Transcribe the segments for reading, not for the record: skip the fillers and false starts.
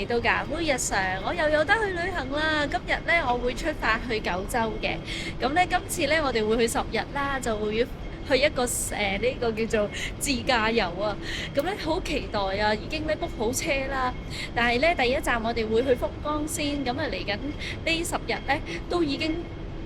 嚟到㗎，每日常我又有得去旅行啦。今日咧我會出發去九州嘅，咁咧今次咧我哋會去10日啦，就會去一個呢個叫做自駕遊啊。咁咧好期待啊，已經咧 book 好車啦。但係咧第一站我哋會去福岡先，咁啊嚟緊呢10日咧都已經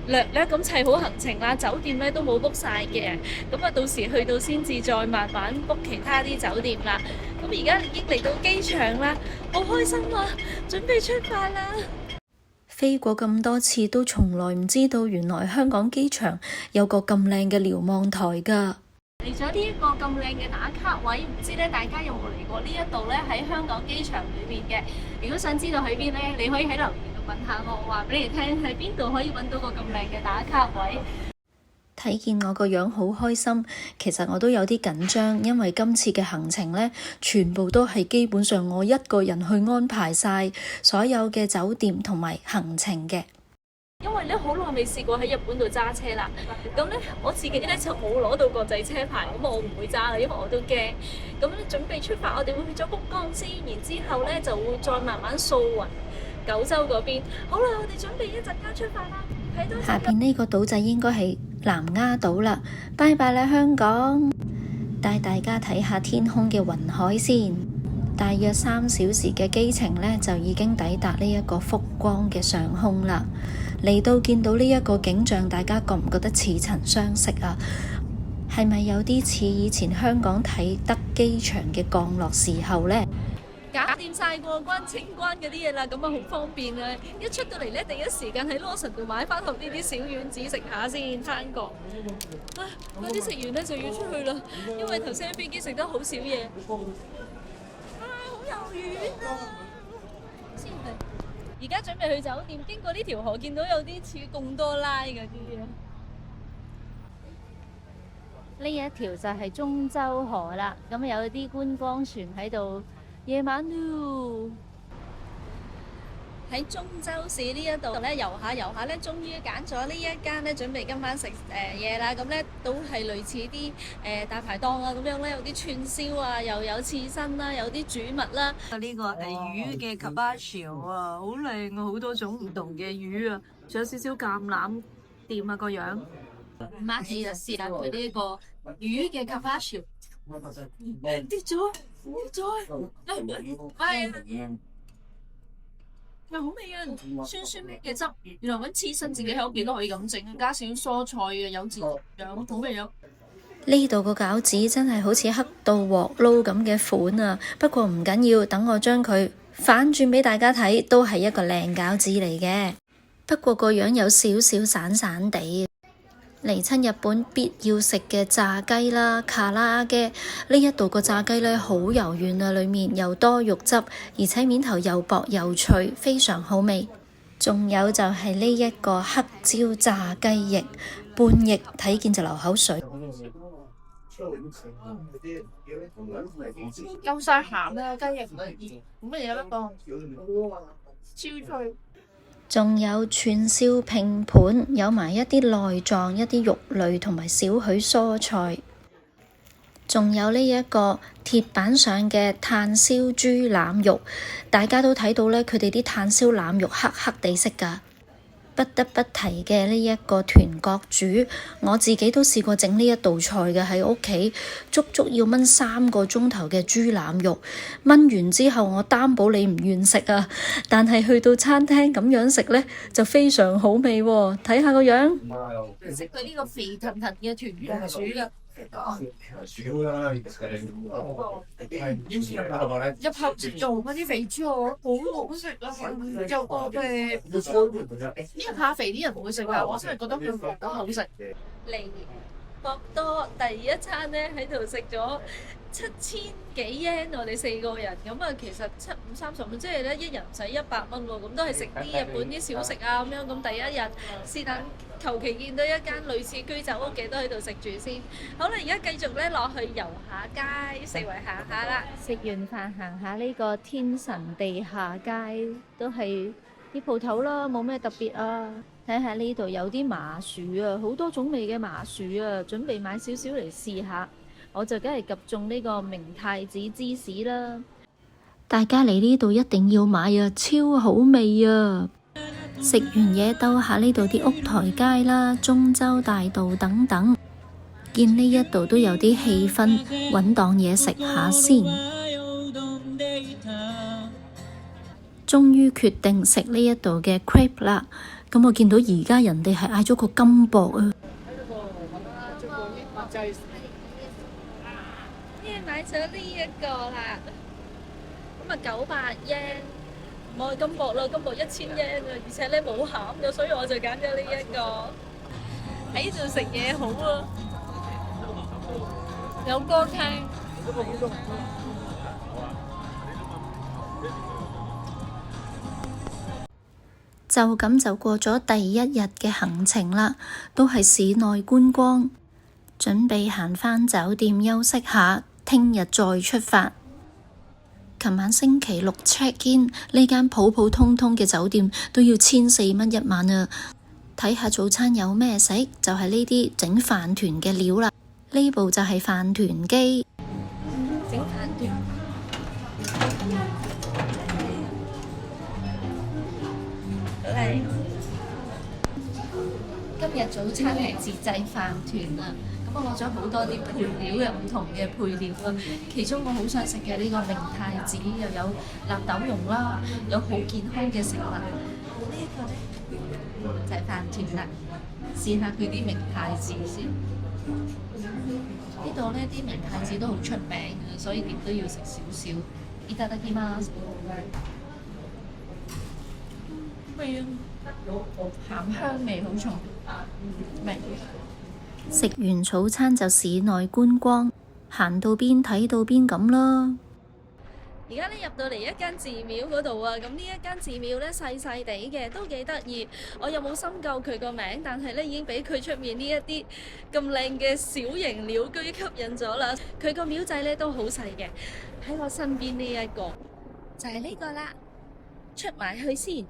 略略咁砌好行程啦，酒店咧都冇 book 晒嘅，咁啊到時去到先至再慢慢 book 其他啲酒店啦。咁而家已經嚟到機場啦，好開心啊！準備出發啦！飛過咁多次都從來唔知道，原來香港機場有個咁靚嘅瞭望台㗎。嚟咗呢一個咁靚嘅打卡位，唔知咧大家有冇嚟過呢一度咧？喺香港機場裏面嘅，如果想知道喺邊咧，你可以喺留言度問下我，話俾你聽喺邊度可以揾到個咁靚嘅打卡位。睇見我個樣好開心，其實我都有啲緊張，因為今次嘅行程呢，全部都係基本上我一個人去安排晒所有嘅酒店同埋行程嘅。因為咧好耐未試過喺日本度揸車啦，咁咧我自己咧就冇攞到國際車牌，咁我唔會揸啦，因為我都驚。咁咧準備出發，我哋會去咗福岡先，然之後咧就會再慢慢掃勻九州嗰邊。好啦，我哋準備一陣間出發啦。下邊呢個島仔應該係南丫島啦，拜拜啦香港！帶大家睇下天空嘅雲海先。大約3小時嘅機程呢，就已經抵達呢一個福岡嘅上空啦。嚟到見到呢一個景象，大家覺唔覺得似曾相識啊？係咪有啲似以前香港啟德機場嘅降落時候呢？搞掂晒過關清關嗰啲嘢啦，咁啊好方便啊！一出到嚟咧，第一時間喺 Lawson 度買翻盒呢啲小丸子食下先，餐國。唉，快啲食完咧就要出去啦，因為頭先喺飛機食得好少嘢。啊，好柔軟啊！先係，而家準備去酒店，經過呢條河，見到有啲似貢多拉嗰啲啊。呢一條就係中洲河啦，咁有啲觀光船喺度。夜晚咯，喺中洲市呢一度咧遊下遊下咧，終於揀咗呢一間咧，準備今晚食嘢啦。咁咧都係類似啲大排檔啊咁樣咧，有啲串燒啊，又有刺身啦，有啲煮物啦。呢個係魚嘅 carpaccio 啊，好靚啊，好多種唔同嘅魚啊，仲有少少橄欖掂啊個樣。抹起就試下佢呢個魚嘅 carpaccio。跌咗，又好味啊！酸酸味嘅汁，原來揾刺身自己喺屋企都可以咁整，加少蔬菜嘅有字樣，好味啊！呢度個餃子真係好似黑到鑊撈咁嘅款啊！不過唔緊要，等我將佢反轉俾大家睇，都係一個靚餃子嚟嘅。不過個樣有少少散散地。嚟親日本必要食嘅炸雞啦，卡拉嘅呢一度個炸雞呢，好柔軟啊，裏面又多肉汁，而且面頭又薄又脆，非常好味。仲有就係呢一個黑椒炸雞翼，半翼睇見就流口水。夠晒鹹啦，雞翼冇乜嘢得講，超脆。仲有串燒拼盤，有埋一啲內臟、一啲肉類同埋少許蔬菜。仲有呢一個鐵板上嘅炭燒豬腩肉，大家都睇到咧，佢哋啲炭燒腩肉黑黑地色㗎。不得不提嘅呢一個豚角煮，我自己都試過整呢一道菜嘅喺屋企，足足要燜3個鐘頭嘅豬腩肉，燜完之後我擔保你唔願食啊！但係去到餐廳咁樣食呢，就非常好味喎，睇下個樣。食佢呢個肥騰騰嘅豚角煮啦。入口做嗰啲肥豬河好好食啊！又個呢個怕肥啲人唔會食㗎，我真係覺得佢好好食。嚟博多第一餐咧喺度食咗7000幾 yen，我哋4個人咁啊，其實75、30，即係咧一人唔使100蚊喎，咁都係食啲日本啲小食啊咁樣。咁第一日是但求其見到一間類似居酒屋嘅都喺度食住先。好啦，而家繼續咧落去遊下街，四圍行下啦。食完飯行下呢個天神地下街，都係啲鋪頭啦，冇咩特別啊。睇下呢度有啲麻薯啊，好多種味嘅麻薯啊，準備買少少嚟試下。我就梗係及中呢個明太子芝士啦。大家嚟呢度一定要買啊，超好味啊！食完嘢兜下呢度啲屋台街啦、中洲大道等等，見呢一度都有啲氣氛，搵檔嘢食下先。終於決定食呢一度嘅 crepe 啦。咁我見到而家人哋係嗌咗個金箔啊！買咗呢一個啦，咁啊900yen，唔係金箔啦，金箔1000yen啊，而且咧冇餡嘅，所以我就揀咗呢一個。喺度食嘢好啊，有歌聽。就咁就過咗第一日嘅行程啦，都係市內觀光，準備行返酒店休息下，聽日再出發。琴晚星期六 check in 呢間普普通通嘅酒店都要1400蚊一晚啊！睇下早餐有咩食，就係呢啲整飯團嘅料啦。呢部就係飯團機，整飯團。今日早餐係自製飯團啊！咁我攞咗好多啲配料，有唔同嘅配料啊。其中我好想食嘅呢個明太子，又有納豆蓉啦，有好健康嘅食物。呢一個咧就係飯團啦，試下佢啲明太子先。呢度咧啲明太子都好出名嘅，所以點都要食少少。いただきます。味啊，鹹香味好重，明。食完早餐就市內觀光，行到邊睇到邊咁啦。而家咧入到嚟一間寺廟嗰度啊，咁呢一間寺廟咧細細地嘅，都幾得意。我又冇深究佢個名，但係咧已經俾佢出面呢一啲咁靚嘅小型鳥居吸引咗啦。佢個廟仔咧都好細嘅，喺我身邊呢一個就係呢個啦，出埋去先。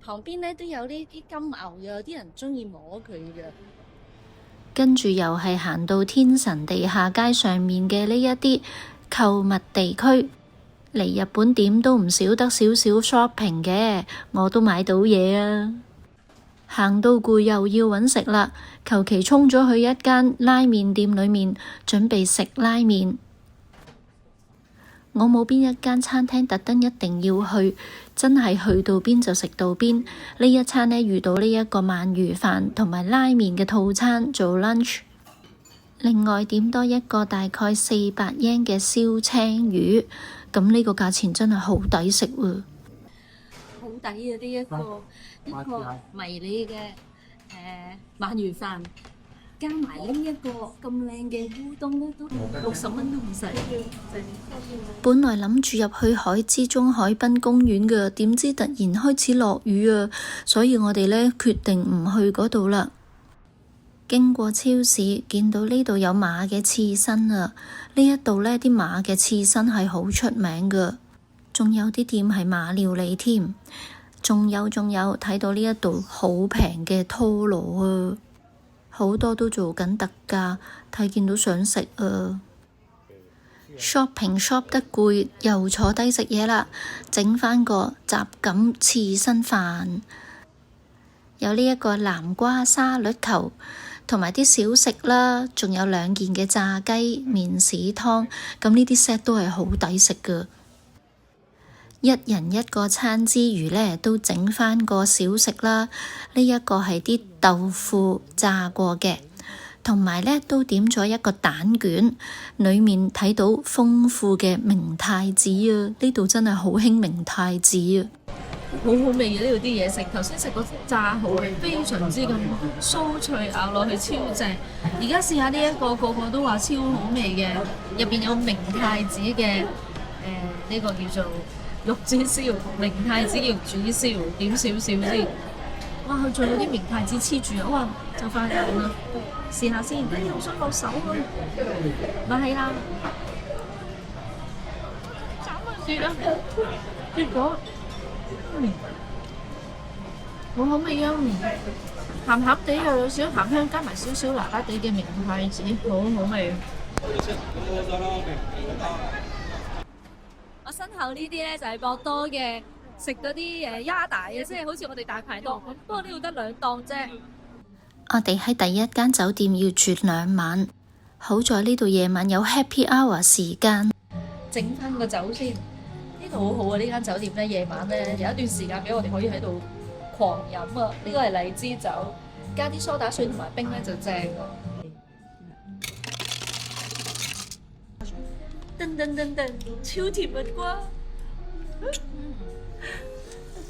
旁邊咧都有呢啲金牛嘅，有啲人鍾意摸佢嘅。跟住又係行到天神地下街上面嘅呢一啲購物地區，嚟日本點都唔少得少少 shopping 嘅，我都買到嘢啊！行到攰又要搵食啦，求其衝咗去一間拉麵店裏面，準備食拉麵。我冇邊一間餐廳特登一定要去，真係去到邊就食到邊。呢一餐呢，遇到呢一個鰻魚飯同埋拉麵嘅套餐做 lunch， 另外點多一個大概400yen嘅燒青魚，咁呢個價錢真係好抵食喎。好抵啊！呢一個迷你嘅鰻魚飯，加埋呢一個咁靚嘅烏冬咧，都60蚊都唔使。本來諗住入去海之中海濱公園嘅，點知突然開始落雨啊，所以我哋呢決定唔去嗰度啦。經過超市，見到呢度有馬嘅刺身啊，呢一度呢啲馬嘅刺身係好出名㗎，仲有啲店係馬料理添，仲有睇到呢一度好平嘅拖羅啊！好多都做緊特價，睇見到想食啊！shopping shop 得攰，又坐低食嘢啦，整返個雜錦刺身飯，有呢一個南瓜沙律球，同埋啲小食啦，仲有2件嘅炸雞麵豉湯，咁呢啲 set 都係好抵食㗎。一人一個餐之餘呢，都整返個小食啦。呢一個係啲豆腐炸過嘅，同埋呢都點咗一個蛋卷，裡面睇到豐富嘅明太子啊！呢度真係好興明太子啊！好好味嘅呢度啲嘢食，頭先食個炸蠔非常之咁酥脆，咬落去超正。而家試下呢一個，個個都話超好味嘅，入邊有明太子嘅呢個叫做玉子燒，明太子叫主燒，點少少先。哇！佢仲有啲明太子黐住啊！哇！就快有啦，試下先。哎呀，好想攞手啊！咪係啦，斬啊雪啊，雪咗，好好味啊！鹹鹹地又有少少鹹香，加埋少少辣辣地嘅明太子，好好味。我身後呢啲咧就係博多嘅，食嗰啲鴨大嘅，即係好似我哋大排檔咁，不過呢度得2檔啫。我哋喺第一間酒店要住2晚，好在呢度夜晚有 Happy Hour 時間。整翻個酒先，呢度好好啊！呢間酒店咧夜晚咧有一段時間俾我哋可以喺度狂飲啊！呢個係荔枝酒，加啲蘇打水同埋冰咧就正啊！噔噔噔噔，超甜蜜瓜。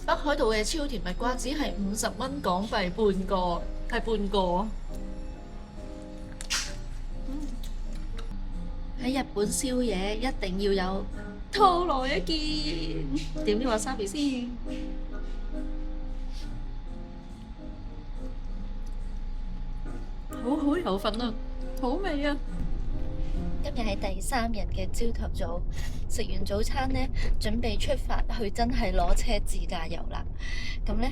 北海道嘅超甜蜜瓜只係50蚊港幣半個，係半個。喺日本宵夜一定要有拖羅一件，點啲 wasabi 先。好有份啊，好味啊！今日係第3日嘅朝頭早，食完早餐呢，準備出發去真係攞車自駕遊啦。咁呢，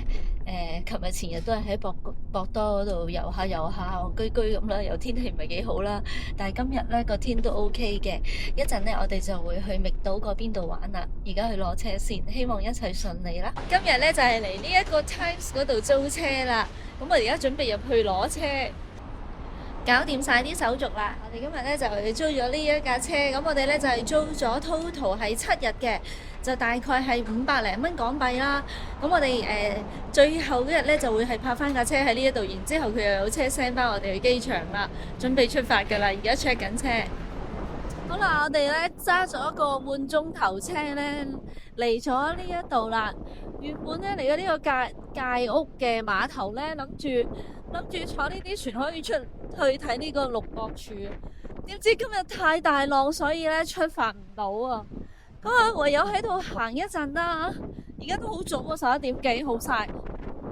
琴日前日都係喺博多嗰度遊下戇居居咁啦，又天氣唔係幾好啦。但係今日呢個天都 OK 嘅，一陣呢，我哋就會去覓島嗰邊度玩啦。而家去攞車先，希望一切順利啦。今日呢，就係嚟呢一個 Times 嗰度租車啦。咁我而家準備入去攞車。搞掂晒啲手續啦！我哋今日咧就租咗呢一架車，咁我哋咧就係租咗 total 係7日嘅，就大概係500零蚊港幣啦。咁我哋最後嗰日咧就會係泊翻架車喺呢一度，然之後佢又有車 send 翻我哋去機場啦，準備出發㗎啦！而家 check 緊車。好啦，我哋咧揸咗個半鐘頭車咧嚟咗呢一度啦。原本咧嚟咗呢個界屋嘅碼頭咧，諗住坐呢啲船可以出去睇呢個六角柱，點知今日太大浪，所以咧出發唔到啊！咁啊，唯有喺度行一陣啦。而家都好早啊，11點幾，好晒。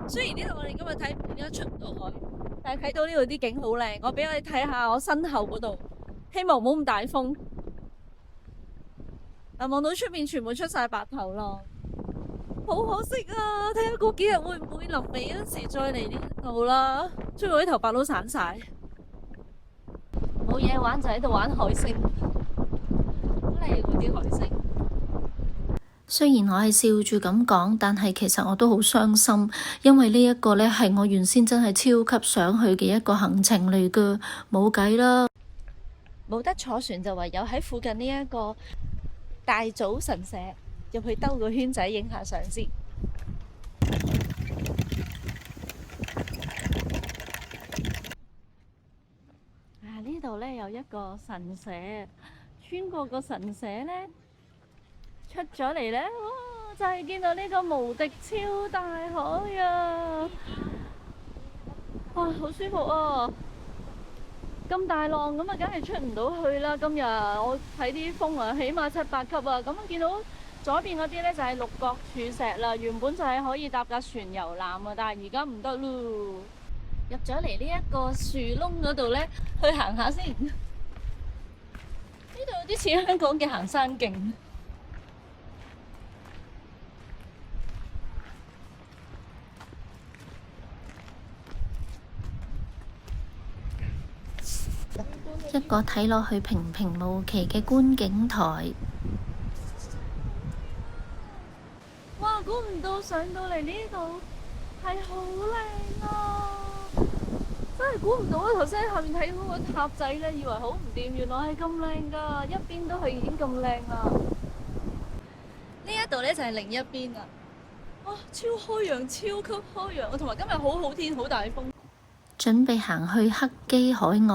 雖然呢度我哋今日睇唔見，出唔到去，但係睇到呢度啲景好靚。我俾你睇下我身後嗰度，希望唔好咁大風。但望到出面全部出晒白頭浪，好可惜啊！睇下過幾日會唔會臨尾嗰時再嚟呢度啦。出到啲頭髮都散晒，冇嘢玩就喺度玩海星，好靚嗰啲海星。雖然我係笑住咁講，但係其實我都好傷心，因為呢一個呢係我原先真係超級想去嘅一個行程嚟㗎，冇計啦。冇得坐船就唯有喺附近呢一個大祖神社入去兜個圈仔影下相先。呢度呢有一個神社，穿過個神社呢，出咗嚟呢，哇！就係見到呢個無敵超大海啊！哇，好舒服啊！咁大浪咁啊，梗係出唔到去啦！今日我睇啲風啊，起碼7、8級啊！咁啊，見到左邊嗰啲呢就係六角柱石啦，原本就係可以搭架船遊覽啊，但係而家唔得咯。入咗嚟呢一個樹窿嗰度呢，去行下先。呢度有啲似香港嘅行山徑。一個睇落去平平無奇嘅觀景台。哇！估唔到上到嚟呢度係好靚啊！真係估唔到啊！頭先喺下面睇到個塔仔咧，以為好唔掂，原來係咁靚噶，一邊都係已經咁靚啦。呢一度咧就係另一邊啊！哇，超開揚，超級開揚！同埋今日好天，好大風。準備行去黑基海岸。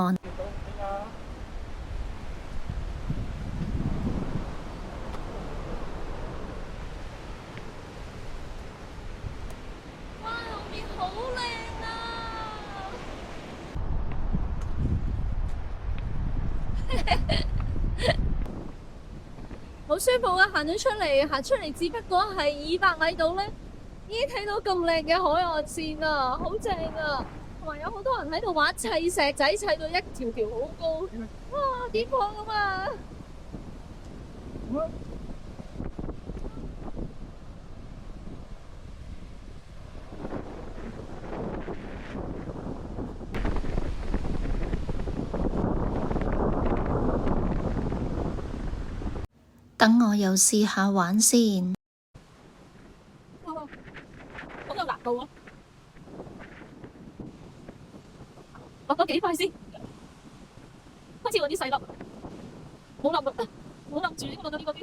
哇，後面好靚啊！好舒服啊！行咗出嚟只不過係200米度咧，已經睇到咁靚嘅海岸線啊，好正啊！同埋有好多人喺度玩砌石仔，砌到一條條好高，哇！點講咁啊？等我又試下玩先。好有難度啊！落多幾塊先，開始揾啲細粒，冇冧啊！冇冧住呢個呢個，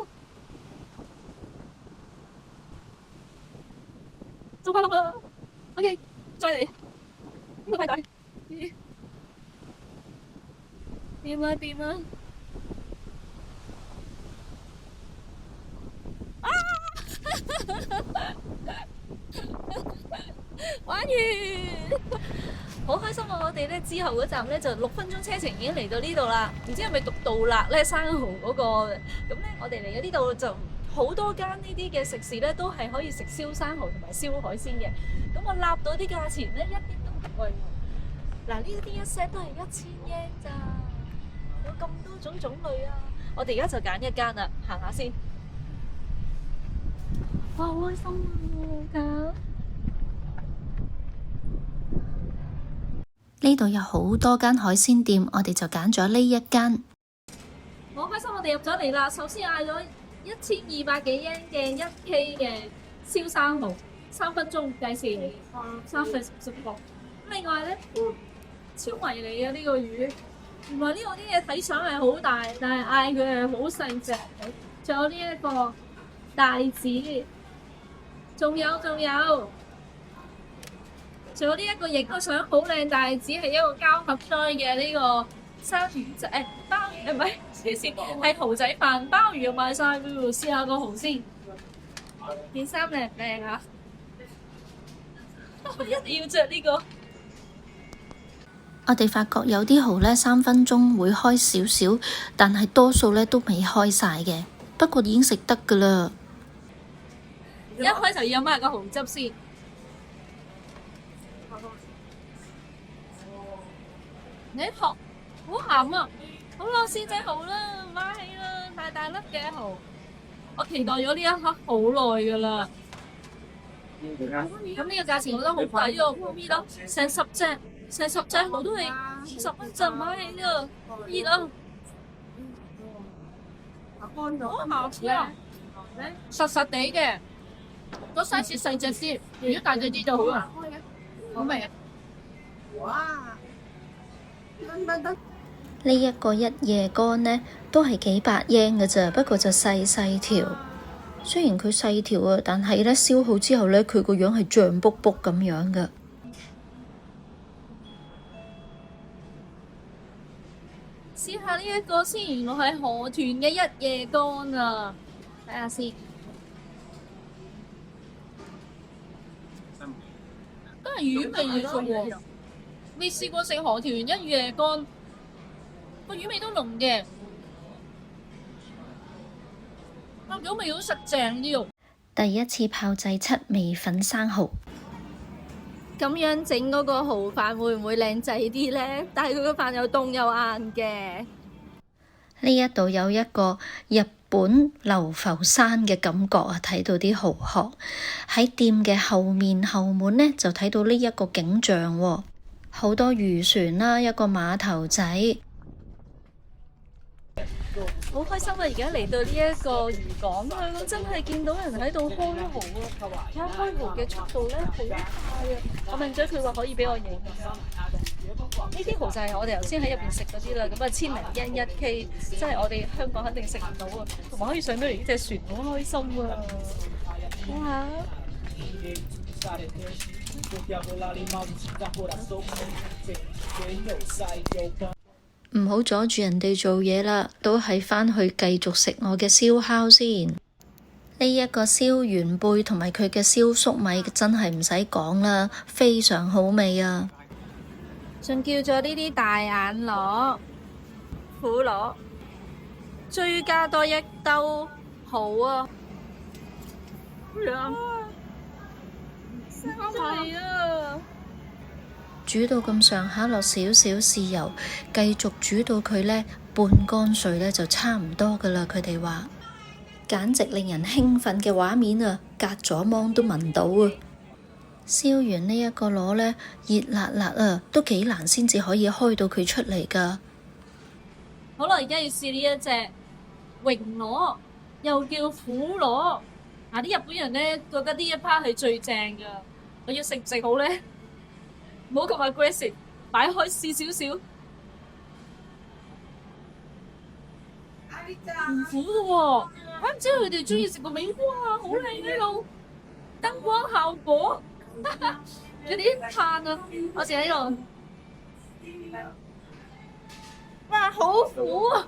做快冧啦 ！OK， 再嚟，呢個太大，掂啊掂啊！啊！玩完，好開心啊！我哋咧之後嗰站咧就6分鐘車程已經嚟到呢度啦。唔知係咪讀道勒咧生蠔嗰個？咁咧我哋嚟咗呢度就好多間呢啲嘅食肆咧都係可以食燒生蠔同埋燒海鮮嘅。咁我納到啲價錢咧一啲都唔貴。嗱，呢啲一 set 都係1000yen咋，有咁多種種類啊！我哋而家就揀一間啦，行下先。哇，好開心啊！呢度有好多間海鮮店，我哋就揀咗呢一間。好開心，我哋入咗嚟啦！首先嗌咗1200幾yen嘅1K 嘅燒生蠔，3分鐘計時，350個。另外咧，超迷你啊呢個魚，原來呢個啲嘢睇相係好大，但係嗌佢係好細隻。仲有呢一個帶子，仲有呢一個影個相好靚，但係只係一個膠盒裝嘅呢個生魚仔鮑魚，唔係係蠔仔飯，鮑魚又賣晒㗎喎，試下個蠔先。件衫靚唔靚啊？我一定要着呢個。我哋發覺有啲蠔呢3分鐘會開少少，但係多數呢都未開晒嘅。不過已經食得㗎啦。一開頭要飲埋個蠔汁先。你殼好鹹啊！好啦，師姐好啦，買起啦，大大粒嘅蠔。我期待咗呢一刻好耐㗎啦。咁呢個價錢我覺得好抵喎，鋪面咯，成十隻蠔都係20蚊就買起啦，熱啊！好鹹啊！實實地嘅，個 size 細隻啲，如果大隻啲就好啦。好味啊！哇！呢一個一夜乾呢，都係幾百yen嘅咋，不過就細條。雖然佢細條啊，但係呢燒好之後呢，佢個樣係脹卜卜咁樣噶。試下呢一個先，原來係河豚嘅一夜乾啊！睇下先，都係魚味嚟嘅喎。未試過食河豚一夜乾，個魚味都濃嘅，鴨腳味好實淨啲肉。第一次炮製7味粉生蠔，咁樣整嗰個蠔飯會唔會靚仔啲呢？但係佢個飯又凍又硬嘅。呢一度有一個日本流浮山嘅感覺啊！睇到啲蠔殼喺店嘅後面後門呢，就睇到呢一個景象喎。好多漁船啦，一個碼頭仔，好開心啊！而家嚟到呢一個漁港啊，我真係見到人喺度開蠔啊！而家開蠔嘅速度咧好快啊！我問咗佢話可以俾我影。呢啲蠔就係我哋頭先喺入邊食嗰啲啦，咁啊1000零yen 1K，即係我哋香港肯定食唔到啊！同埋可以上到嚟呢隻船，好開心啊！睇下。唔好阻住人哋做嘢啦，都係返去繼續食我嘅燒烤先。呢一個燒元貝同埋佢嘅燒粟米真係唔使講啦，非常好味啊！仲叫咗呢啲大眼螺、虎螺，追加多一兜蠔啊！係啊！煮到咁上下，落少少豉油，繼續煮到佢呢半乾水呢，就差唔多噶啦。佢哋話簡直令人興奮嘅畫面啊！隔咗芒都聞到啊！燒完呢一個螺呢，熱辣辣啊，都幾難先至可以開到佢出嚟噶。好啦，而家要試呢一隻榮螺，又叫苦螺。嗱，啲日本人咧覺得呢一 part 係最正㗎，我要食唔食好咧？唔好咁 aggressive，擺開試少少，唔苦嘅喎。唔知佢哋中意食個味，哇，好靚呢度，燈光效果，有啲炭啊，我淨喺度，哇，好苦啊！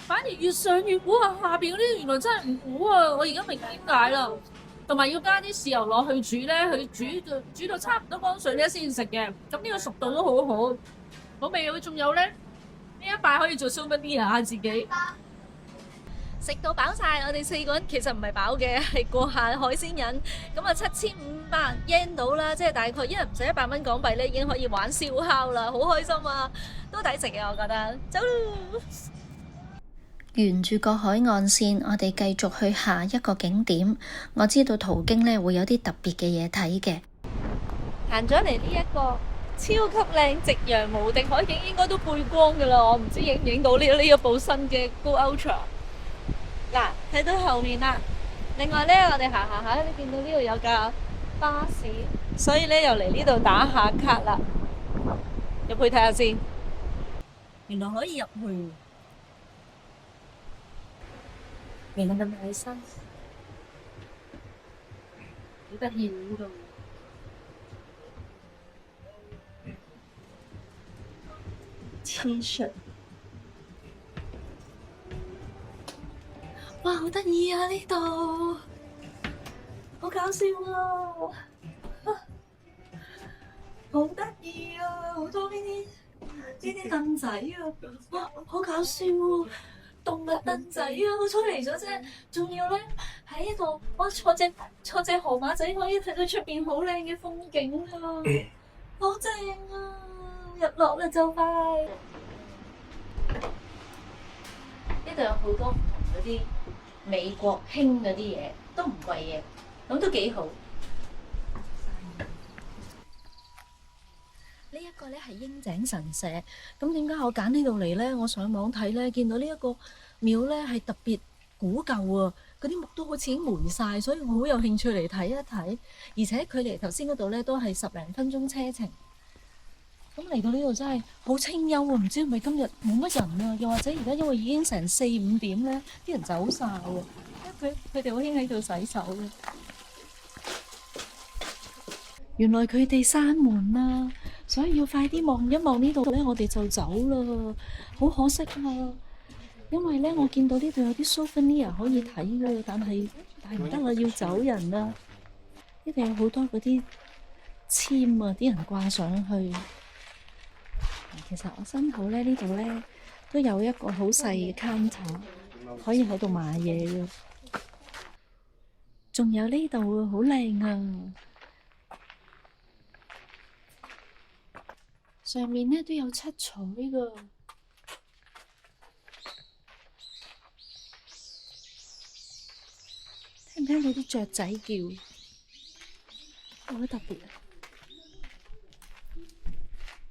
反而越上越苦啊！下邊嗰啲原來真係唔苦啊！我而家明點解啦。同埋要加啲豉油落去煮咧，佢煮到差唔多乾水咧先食嘅。咁呢個熟度都好好，好味啊！仲有咧，呢一塊可以做 souvenir 啊自己。食到飽晒，我哋4個人其實唔係飽嘅，係過下海鮮癮。咁啊7500 yen 到啦，即係大概一人唔使100蚊港幣咧，已經可以玩燒烤啦，好開心啊！都抵食嘅，我覺得。走啦！沿住個海岸線，我哋繼續去下一個景點。我知道途經呢會有啲特別嘅嘢睇嘅。行咗嚟呢一個超級靚夕陽無敵海景，應該都背光噶啦。我唔知影唔影到呢一部新嘅 Go Ultra。嗱，睇到後面啦。另外呢，我哋行下，你見到呢度有架巴士，所以呢又嚟呢度打下卡啦。入去睇下先，原來可以入去。原來咁大身，好得意呢度。T-shirt， 哇，好得意啊呢度，好搞笑啊！好得意啊，好多呢啲凳仔啊，哇，好搞笑喎！動物凳仔啊，好彩嚟咗啫！仲要咧喺呢度，哇，坐隻河馬仔可以睇到出邊好靚嘅風景啊，好正啊！日落啦就快。呢度有好多唔同嗰啲美國興嗰啲嘢，都唔貴嘅，咁都幾好。呢一個咧係鷹井神社，咁點解我揀呢度嚟咧？我上網睇咧，見到呢一個廟咧係特別古舊啊，嗰啲木都好似已經霉晒，所以我好有興趣嚟睇一睇。而且距離頭先嗰度咧都係10零分鐘車程。咁嚟到呢度真係好清幽啊！唔知係咪今日冇乜人啊？又或者而家因為已經成4、5點咧，啲人走晒啊！因為佢哋好興喺度洗手嘅。原來佢哋閂門啦，所以要快啲望一望呢度咧，我哋就走啦。好可惜啊！因為咧，我見到呢度有啲 souvenir 可以睇嘅，但係唔得啦，要走人啦。呢度有好多嗰啲籤啊，啲人掛上去。其實我身後咧呢度咧都有一個好細嘅 counter， 可以喺度買嘢嘅。仲有呢度啊，好靚啊！上面咧都有七彩噶，聽唔聽到啲雀仔叫？好特別啊！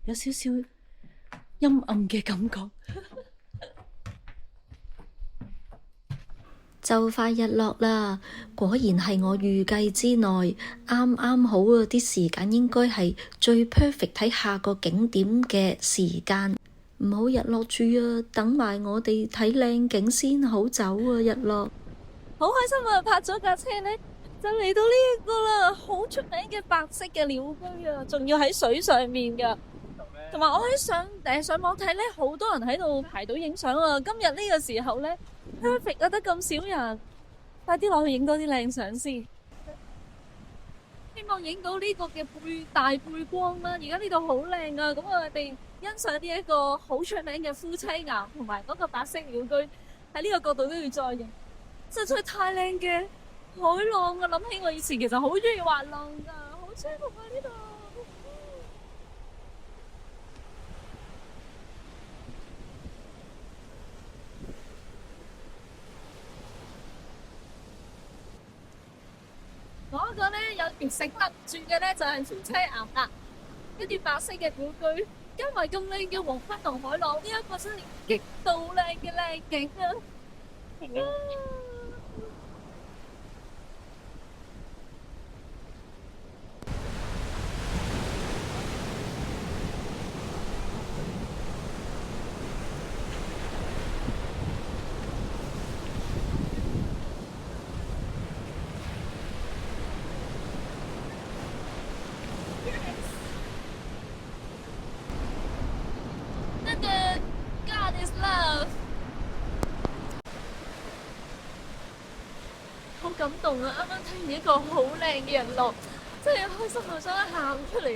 有少少陰暗嘅感覺。就快日落啦，果然係我預計之內，啱啱好啊！啲時間應該係最 perfect 睇下個景點嘅時間，唔好日落住啊！等埋我哋睇靚景先好走啊！日落，好開心啊！泊咗架車咧，就嚟到呢一個啦，好出名嘅白色嘅鳥居啊，仲要喺水上面噶。同埋我喺上網睇咧，好多人喺度排隊影相啊！今日呢個時候咧 perfect 啊，得咁少人，快啲落去影多啲靚相先。希望影到呢個嘅大背光啦！而家呢度好靚啊！咁我哋欣賞呢一個好出名嘅夫妻岩同埋嗰個白色鳥居，喺呢個角度都要再影，實在太靚嘅海浪啊！諗起我以前其實好中意滑浪噶，好舒服啊呢度。嗰個咧有條食得唔轉嘅咧就係夫妻岩啦，一段白色嘅鳥居，加埋咁靚嘅黃昏同海浪，呢一個真係極度靚嘅靚景啊！ love。好感動啊！啱啱睇完一個好靚嘅日落，真係開心到想喊出嚟，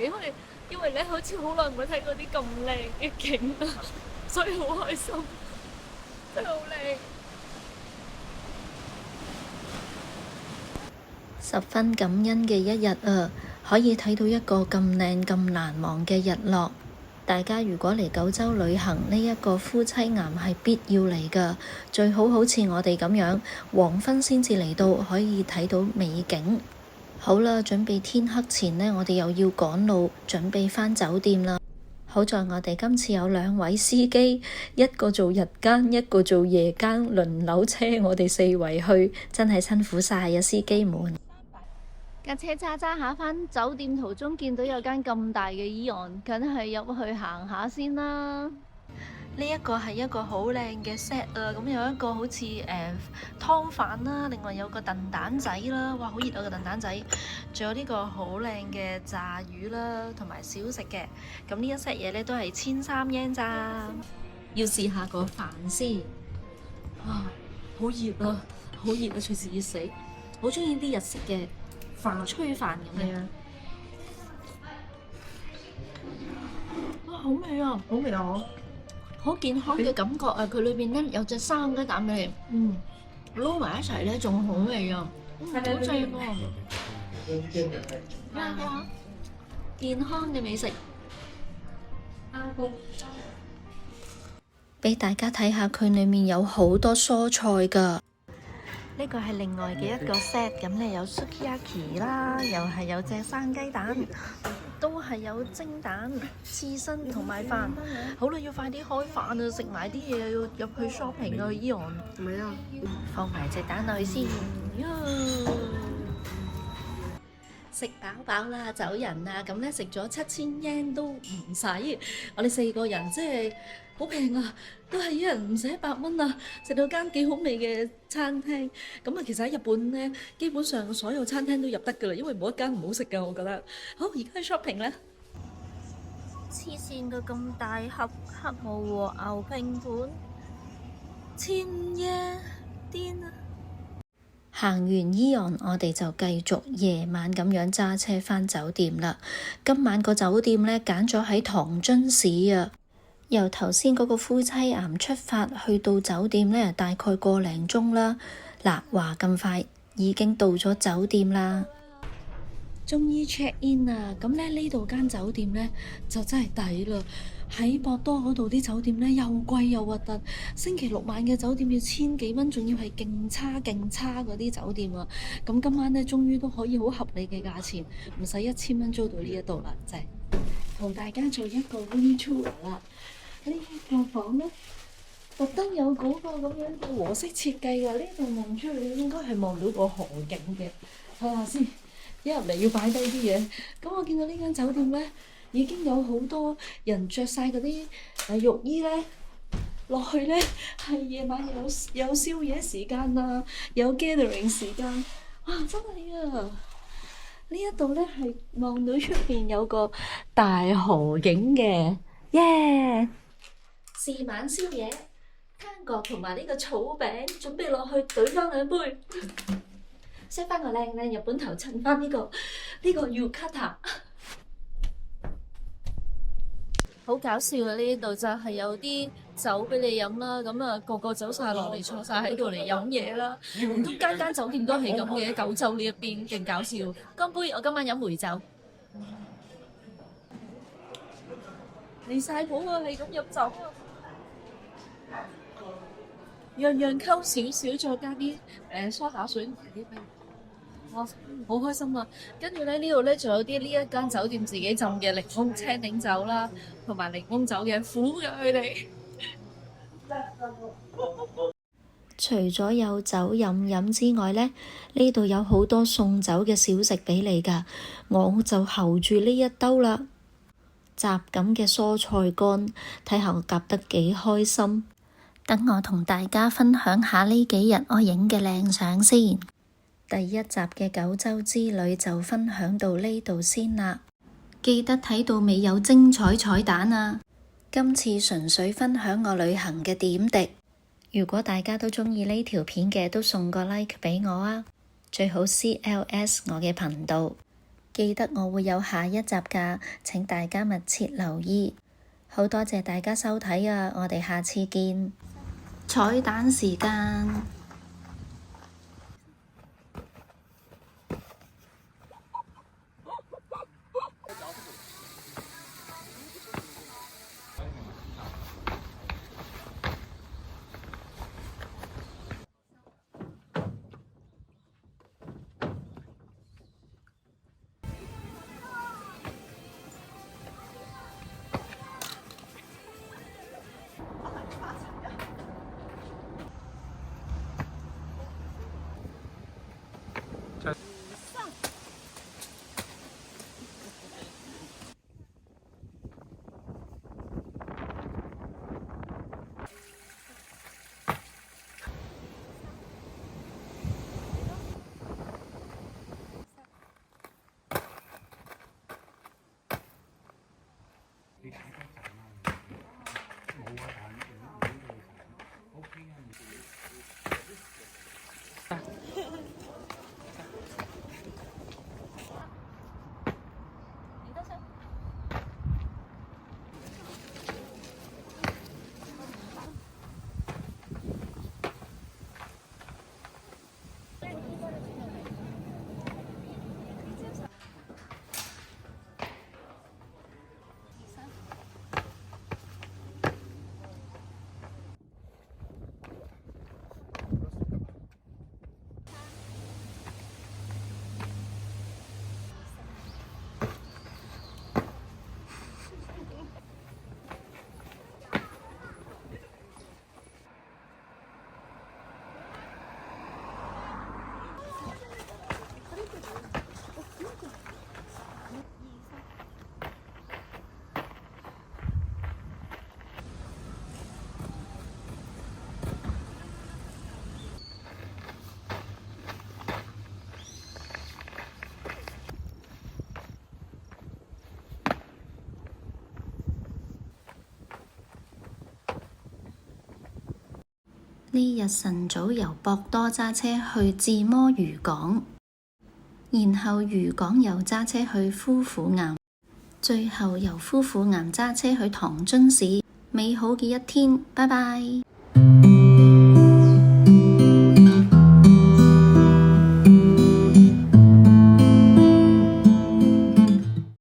因為咧好似好耐冇睇過啲咁靚嘅景啊，所以好開心，真係好靚。十分感恩嘅一日啊，可以睇到一個咁靚咁難忘嘅日落。大家如果嚟九州旅行，呢一個夫妻岩係必要嚟㗎，最好好似我哋咁樣黃昏先至嚟到，可以睇到美景。好啦，準備天黑前呢，我哋又要趕路，準備返酒店啦。好在我哋今次有2位司機，一個做日間，一個做夜間，輪流車我哋4圍去，真係辛苦晒啊，司機們。架車揸下返酒店途中，見到有間咁大嘅AEON，梗係入去行下先啦。呢一個係一個好靚嘅 set 啊！咁有一個好似湯飯啦，另外有個燉蛋仔啦，哇好熱啊個燉蛋仔！仲有呢個好靚嘅炸魚啦，同埋小食嘅。咁呢一 set 嘢咧都係1300 yen 咋。要試下個飯先。哇！好熱啊！好熱啊！隨時熱死。好中意啲日式嘅飯炊飯咁樣。哇！好味啊！好味啊！好健康嘅感覺啊！佢裏邊咧有隻生雞蛋俾你，撈埋一齊咧仲好味啊！好正喎！健康嘅美食，俾大家睇下佢裏面有好多蔬菜㗎。呢個係另外嘅一個 set， 咁咧有 sukiyaki 啦，又係有隻生雞蛋，都係有蒸蛋、刺身同埋飯。好啦，要快啲開飯啊！食埋啲嘢要入去 shopping 啊，AEON。係咪啊？放埋隻蛋落去先。食飽飽啦，走人啊！咁咧食咗7000 yen 都唔使，我哋4個人即係好平啊，都係一人唔使100蚊啊！食到間幾好味嘅餐廳，咁啊其實喺日本咧，基本上所有餐廳都入得㗎啦，因為冇一間唔好食㗎，我覺得。好，而家去 shopping 啦。黐線嘅咁大盒黑毛和牛拼盤，1000 yen，癲啊！行完AEON，我哋就繼續夜晚咁樣揸車返酒店啦。今晚個酒店咧揀咗喺唐津市啊。由頭先嗰個夫妻岩出發去到酒店咧，大概個零鐘啦。嗱，話咁快已經到咗酒店啦。終於 check in 啦！咁咧呢度間酒店咧就真係抵啦。喺博多嗰度啲酒店咧又貴又核突，星期6晚嘅酒店要1000幾蚊，仲要係勁差嗰啲酒店啊！咁今晚咧終於都可以好合理嘅價錢，唔使1000蚊租到呢一度啦，就係同大家做一個 room tour 啦。呢個房咧特登有嗰個咁樣嘅和式設計㗎，呢度望出去應該係望到個河景嘅。睇下先，一入嚟要擺低啲嘢。咁我見到呢間酒店咧，已經有好多人着晒嗰啲浴衣咧，落去咧係夜晚有宵夜時間啊，有 gathering 時間，哇！真係啊！呢一度咧係望到出邊有個大河景嘅，耶！試晚宵夜，攤角同埋呢個草餅，準備落去懟翻2杯，set 翻個靚靚日本頭，襯翻呢個yukata。好搞笑啊！呢度就係有啲酒俾你飲啦，咁啊個走晒落嚟，坐晒喺度嚟飲嘢啦。唔通間酒店都係咁嘅？九州呢一邊勁搞笑。乾杯！我今晚飲梅酒。離晒譜啊！係咁入酒啊！樣樣溝少少，再加啲梳打水同埋啲咩？哇！好開心啊！跟住咧呢度咧仲有啲呢一間酒店自己浸嘅檸檬青檸酒啦，同埋檸檬酒嘅苦嘅佢哋。除咗有酒飲之外咧，呢度有好多送酒嘅小食俾你㗎，我就候住呢一兜啦。雜咁嘅蔬菜乾，睇下我夾得幾開心。等我同大家分享下呢幾日我影嘅靚相先。第1集嘅九州之旅就分享到呢度先啦。記得睇到未有精彩彩蛋啊！今次純粹分享我旅行嘅點滴。如果大家都鍾意呢條片嘅，都送個 like 畀我啊！最好 CLS 我嘅頻道，記得我會有下一集㗎，請大家密切留意。好多謝大家收睇啊！我哋下次見。彩蛋時間。呢日晨早由博多揸車去自摸漁港，然後漁港又揸車去夫婦岩，最後由夫婦岩揸車去唐津市。美好嘅一天，拜拜。